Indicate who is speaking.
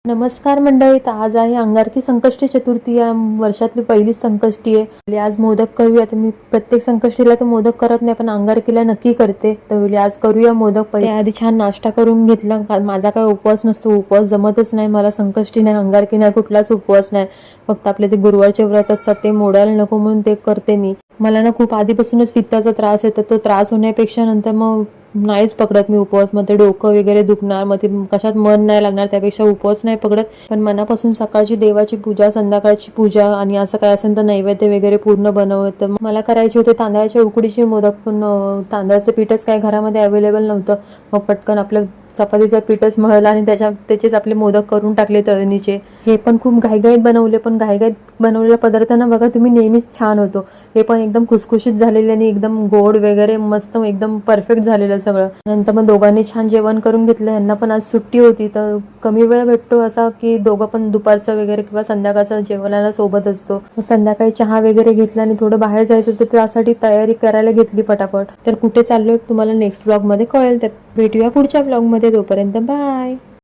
Speaker 1: नमस्कार मंडळी, तर आज आहे अंगारकी संकष्टी चतुर्थी. या वर्षातली पहिलीच संकष्टी आहे. आज मोदक करूया. तर मी प्रत्येक संकष्टीला तर मोदक करत नाही, पण अंगारकीला नक्की करते. तर आज करूया मोदक. पहिले आधी छान नाश्ता करून घेतला. माझा काय उपवास नसतो, उपवास जमतच नाही मला. संकष्टी नाही, अंगारकी नाही, कुठलाच उपवास नाही. फक्त आपले ते गुरुवारचे व्रत असतात ते मोडायला नको म्हणून ते करते मी. मला ना खूप आधीपासूनच पित्ताचा त्रास आहे, तर तो त्रास होण्यापेक्षा नंतर मग नाहीच पकडत मी उपवास. मग ते डोकं वगैरे दुखणार, मग ते कशात मन नाही लागणार, त्यापेक्षा उपवास नाही पकडत. पण मनापासून सकाळची देवाची पूजा, संध्याकाळची पूजा आणि असं काय असेल तर नैवेद्य वगैरे पूर्ण बनवत. मला करायचे होते तांदळाच्या उकडीचे मोदक, पण तांदळाचं पीठच काय घरामध्ये अवेलेबल नव्हतं. मग पटकन आपलं चपातीचं पीठच मळलं आणि त्याचेच आपले मोदक करून टाकले तळणीचे. हे पण खूप घाईघाईत बनवले, पण घाईघाईत बनवलेल्या पदार्थांना बघा तुम्ही नेहमीच छान होतो. हे पण एकदम खुसखुशीत झालेले आणि एकदम गोड वगैरे मस्त एकदम परफेक्ट झालेलं सगळं. नंतर मग दोघांनी छान जेवण करून घेतलं. यांना पण आज सुट्टी होती, तर कमी वेळ भेटतो असा की दोघं पण दुपारचं वगैरे किंवा संध्याकाळचं जेवणाला सोबत असतो. संध्याकाळी चहा वगैरे घेतला आणि थोडं बाहेर जायचं होतं, त्यासाठी तयारी करायला घेतली फटाफट. तर कुठे चाललोय तुम्हाला नेक्स्ट ब्लॉग मध्ये कळेल. तर भेटूया पुढच्या ब्लॉग मध्ये. तोपर्यंत बाय.